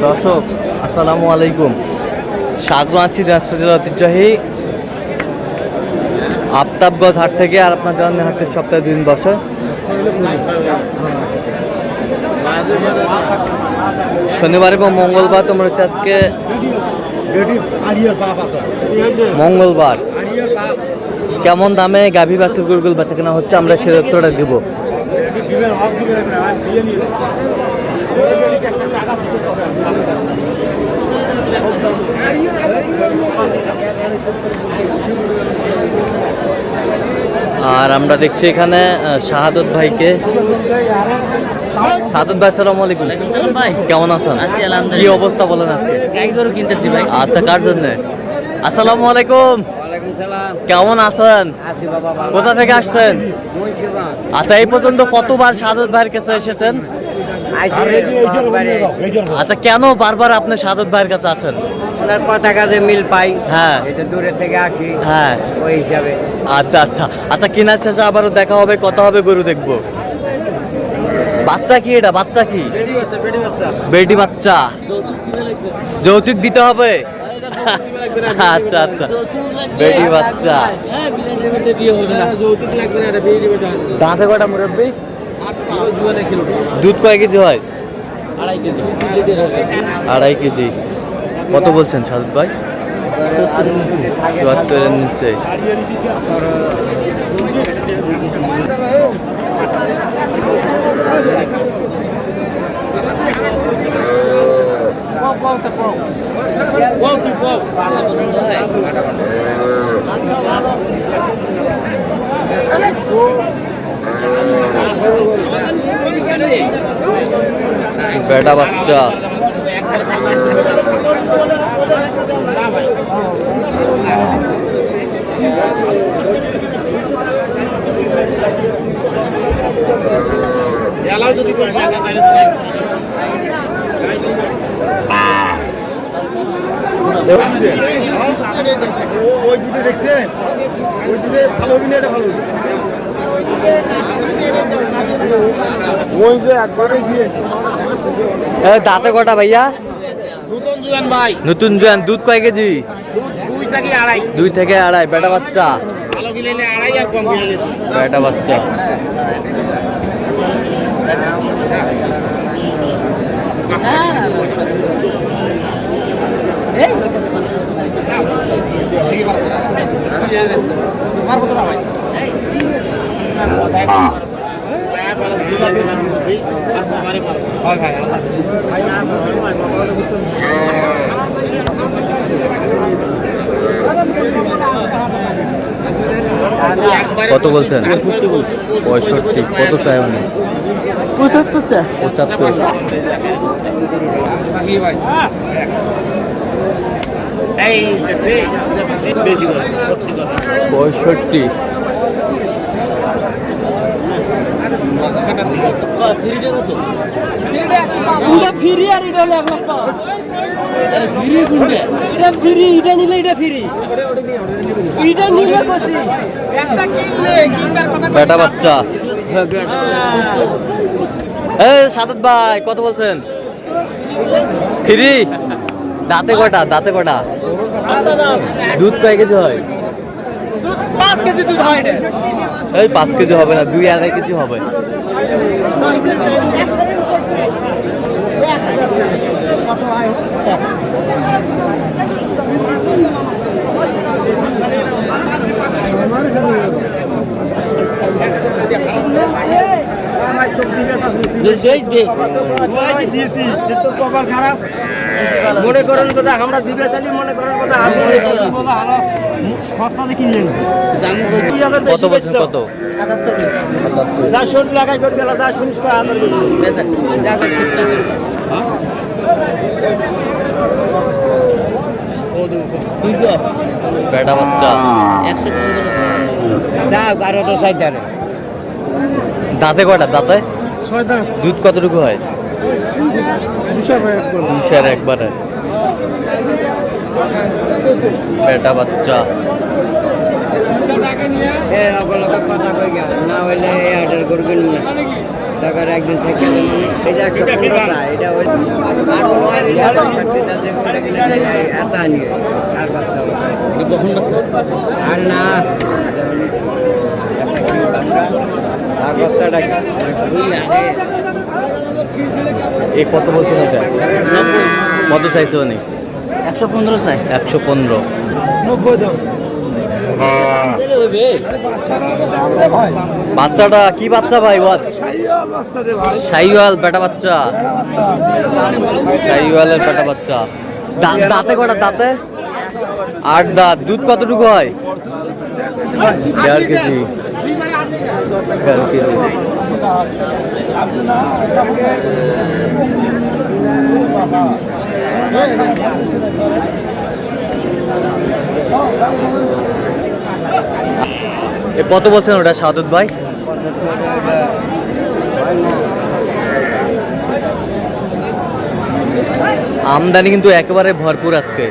দর্শক আসসালামু আলাইকুম, স্বাগত আছি দিনাজপুর জেলার ঐতিহ্যবাহী আফতাবগঞ্জ হাট থেকে। আর আপনার জানেন হাটের সপ্তাহে 2 দিন বসে, শনিবার এবং মঙ্গলবার। তোমরা হচ্ছে আজকে মঙ্গলবার। কেমন দামে গাভী বাছুর গরুগুলো বেচা কেনা হচ্ছে আমরা সে উত্তরটা দিব। আর আমরা দেখছি এখানে শাহাদত ভাইকে। শাহাদত ভাই আসসালামু আলাইকুম। ভাই কেমন আছেন? কি অবস্থা বলেন আজকে? গাই গরু কিনতেছি ভাই। আচ্ছা, কার জন্য? আসসালামু আলাইকুম। কেমন আছেন? কোথা থেকে আসছেন? আচ্ছা, এই পর্যন্ত কতবার শাহাদত ভাইয়ের কাছে এসেছেন? আচ্ছা, কেন বারবার আপনি শাহাদত ভাইয়ের কাছে আসেন? কথা কাজে মিল পাই। হ্যাঁ, এটা দূরে থেকে আসি। হ্যাঁ, ওই হিসাবে। আচ্ছা আচ্ছা আচ্ছা, কেনার শেষে আবারও দেখা হবে, কথা হবে, গরু দেখবো। বাচ্চা কি এটা? বাচ্চা কি? বেটি বাচ্চা। যৌতুক দিতে হবে? আচ্ছা আচ্ছা, বেটি বাচ্চা। দাঁতে কটা মুরব্বি? দুধ কয় কেজি হয়? 2.5 কেজি। কত বলছেন শাহাদত ভাই? 74-এর নিচে। বেটা বাচ্চা। যদি ওই দুটো দেখছেন? ওই দুটো ভালো বিলে এটা ভালো। ওই যে একবারে দিয়ে দাঁতে কটা ভাইয়া? নতুন জুয়ান ভাই। নতুন জোয়ান। দুধ কয় কেজি? দুধ 2 থেকে 2.5। 2 থেকে 2.5। বেটা বাচ্চা। ভালো কিনলে 2.5 আর কম কিনলে বেটা বাচ্চা। কত বলছেন? 65। কত চাই উনি? 75 চাই। 75। পঁয়ষট্টি। ফ্রি আর এটা হলো 1 লাখ টাকা। এটা ফ্রি, এটা নিলে এটা ফ্রি। এটা নিলে কইছি একটা কিনলে কিনবার কথা। বেটা বাচ্চা। এই শাহাদত ভাই কত বলছেন? ফ্রি। দাঁতে কটা? দাঁতে কটা? দুধ কয় কেজি হয়? 5 কেজি দুধ হয়। এই 5 কেজি হবে না, 2-2.5 কেজি হবে। মনে করেন কথা আমরা দিবে চালি, মনে করেন কথা আমি সস্তাতে কিনে এনেছি। কত বলছেন? কত? 77। যা 70 লাগাই করবে, যা শুনিস করে আদর বেশি। বেটা বাচ্চা। 115 যা 12টা সাইডারে। দাঁতে কটা? দাঁতে 6 দাঁত। দুধ কতটুকু হয়? 2 একবারে। বেটা বাচ্চা। কথা কই না হইলে অর্ডার করবেন না। টাকার একদিন থেকে এটা 115টা, এটা কখন বাচ্চা আর না এ কত বলছেন এটা কত চাইছে উনি 115 চাই 115 90 দাম বাচ্চাটা কি বাচ্চা ভাই বল শাহিওয়াল বেটা বাচ্চা শাহিওয়ালের বেটা বাচ্চা দাঁতে কটা দাঁতে 8 দাঁত দুধ কতটুকু হয় 1.5 কেজি 1.5 কেজি কত বলছেন ওটা সাদত ভাই আমদানি কিন্তু একেবারে ভরপুর আজকে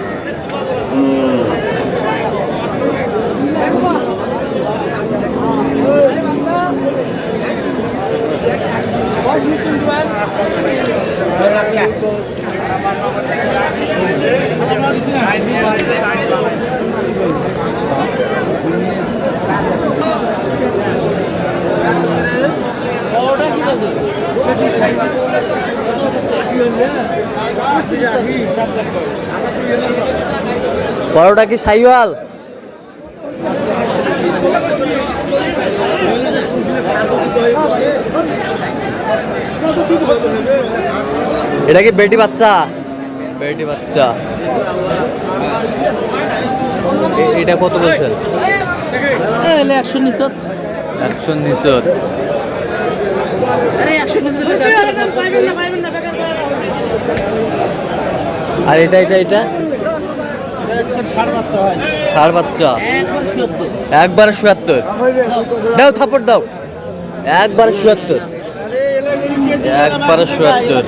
বড়টা কি শাহিওয়াল এটা কি বেটি বাচ্চা বেটি বাচ্চা এটা কত বলছেন 100 নিচত 100 নিচত আরে 100 নিচত আর এটা এটা এটা ষাড় বাচ্চা একবার ৭৭ দাও থাপড় দাও একবার ৭৭ একবার ৭৭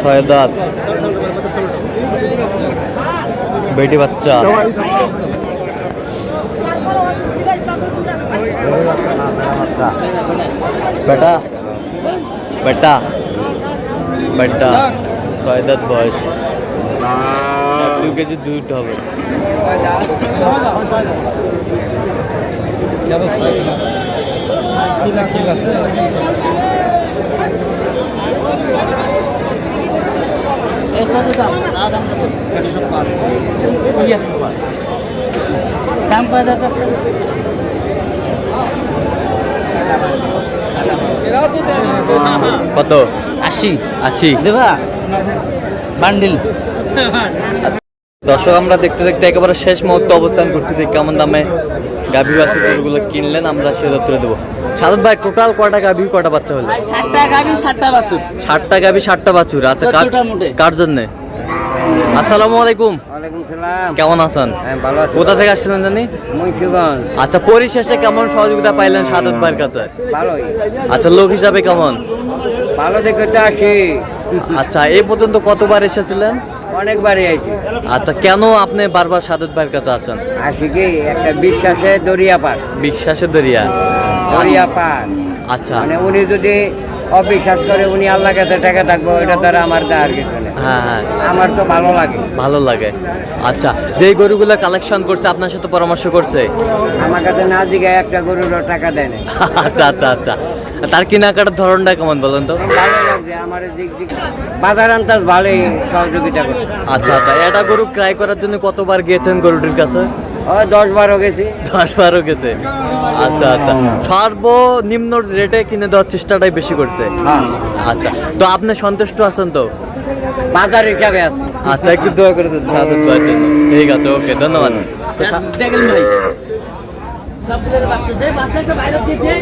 ছয় দাঁত বেটি বাচ্চা বেটা বেটা বেটা 6 দাঁত বয়স 2 কেজি দুধ হবে দাম কয় দাদা কত 80 দেবা বান্ডিল দর্শক আমরা দেখতে দেখতে একেবারে শেষ মুহূর্তে অবস্থান করছি যে কেমন দামে গাভী বাছুর গরুগুলো কিনলেন আমরা সে দত্তরে দেবো সাদত ভাই টোটাল কয়টা গাভী কয়টা বাচ্চা হলো 60টা গাবি 60টা বাছুর 60টা গাভী 60টা বাছুর আচ্ছা 14টা মোটে। কার জন্য আসসালামু আলাইকুম ওয়ালাইকুম সালাম কেমন আছেন হ্যাঁ ভালো আছি কোথা থেকে আসছিলেন জানি মুন্সিগঞ্জ আচ্ছা পরিশেষে কেমন সহযোগিতা পাইলেন সাদত ভাইয়ের কাছে ভালোই আচ্ছা লোক হিসাবে কেমন ভালো দেখে তো আসি আচ্ছা এই পর্যন্ত কতবার এসেছিলেন অনেকবারই আইছি আচ্ছা কেন আপনি বারবার সাদত ভাইয়ের কাছে আসেন আসি কি একটা বিশ্বাসে দরিয়া পার বিশ্বাসের দরিয়া দরিয়া পার আচ্ছা মানে উনি যদি অবিশ্বাস করে উনি আল্লাহ কাছে টাকা থাকবো এটা তারা আমার দেওয়ার কিছু নেই হ্যাঁ হ্যাঁ আমার তো ভালো লাগে ভালো লাগে আচ্ছা যেই গরুগুলো কালেকশন করছে আপনার সাথে পরামর্শ করছে আমার কাছে না জিগায় একটা গরুরও টাকা দেয় না আচ্ছা আচ্ছা আচ্ছা তার কেনাকাটার ধরনটা কেমন বলেন তো ভালো লাগছে আমার জিগ বাজার আন্তাজ ভালোই সহযোগিতা করছে আচ্ছা আচ্ছা এটা গরু ক্রয় করার জন্য কতবার গিয়েছেন গরুটির কাছে ওই 10-12 গেছি 10-12 গেছে আচ্ছা আচ্ছা সর্বনিম্ন রেটে কিনে দেওয়ার চেষ্টাটাই বেশি করছে হ্যাঁ আচ্ছা তো আপনি সন্তুষ্ট আছেন তো বাজার হিসাবে আছে আচ্ছা একটু দোয়া করে দেন সাদত ভাইয়ের জন্য ঠিক আছে ওকে ধন্যবাদ দেখেন ভাই সবগুলোর বাচ্চা যে বাচ্চা একটা বাইরে দিয়েছে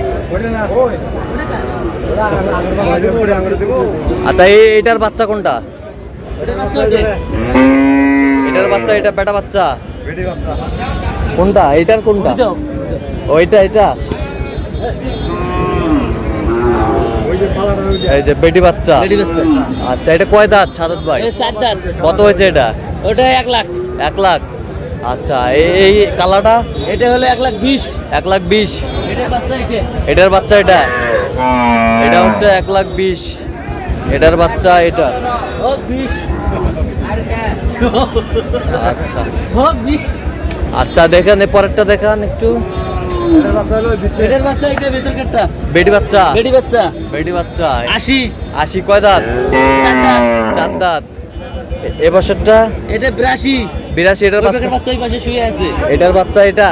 আচ্ছা এইটার বাচ্চা কোনটা ওটা বাচ্চা ওঠে এটার বাচ্চা এটা বেটা বাচ্চা কোনটা এটার কোনটা ওইটা এটা এই যে বেটি বাচ্চা রেডি বাচ্চা আচ্ছা এটা কয় দাঁত সাদত ভাই এই 4 দাঁত কত হয়েছে এটা ওটা 1 লাখ 1 লাখ আচ্ছা এই কালাটা এটা হলো 1 লাখ 20 1,20,000 এটা বাচ্চা এটা এটার বাচ্চা এটা এটা হচ্ছে 1,20,000 এটার বাচ্চা এটা হোক 20 আচ্ছা হোক 20 আচ্ছা দেখেন এ পরেরটা দেখান একটু এটার বাচ্চা এটা ভিতর কাটটা বেটি বাচ্চা রেডি বাচ্চা বেটি বাচ্চা 80 80 কয় দাঁত 4 দাঁত 4 দাঁত এ বছরটা এটা 82 82 এটার ওই বাচ্চা বাচ্চা এই পাশে শুয়ে আছে এটার বাচ্চা এটা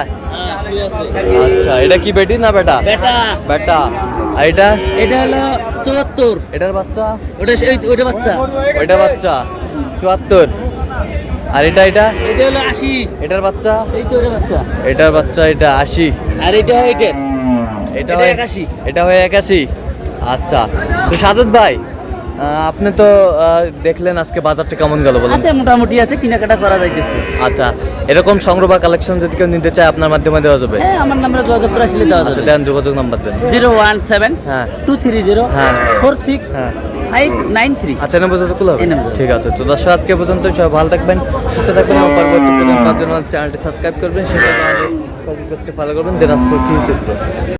শুয়ে আছে আচ্ছা এটা কি বেটি না বেটা বেটা বেটা আর এটা এটা হলো 74 এটার বাচ্চা ওটা বাচ্চা ওইটা বাচ্চা 74 আর এটা এটা হলো 80 এটার বাচ্চা এই তো ওটা বাচ্চা এটার বাচ্চা এটা 80 আর এটা হয় এটা এটা এটা হয় 81 এটা হয় 81 আচ্ছা তো সাদত ভাই আপনি তো দেখলেন আজকে বাজারটা কেমন গেল বলেন আচ্ছা মোটামুটি আছে কেনাকাটা করা যাইতেছে আচ্ছা এরকম সংগ্রহ বা কালেকশন যদি কেউ নিতে চায় আপনার মাধ্যমে দেওয়া যাবে হ্যাঁ আমার নাম্বারে যোগাযোগ করে আসলে দেওয়া আচ্ছা যাবে দেন যোগাযোগ নাম্বার দেন 017 হ্যাঁ 230 হ্যাঁ। 46 হ্যাঁ 593 আচ্ছা নম্বর যত এই number। ঠিক আছে তো দর্শক আজকে পর্যন্ত সবাই ভালো থাকবেন সুস্থ থাকবেন এবং পরবর্তী পর্যন্ত চ্যানেলটি সাবস্ক্রাইব করবেন সেটা ফলো করবেন দিনাজপুর কৃষি চিত্র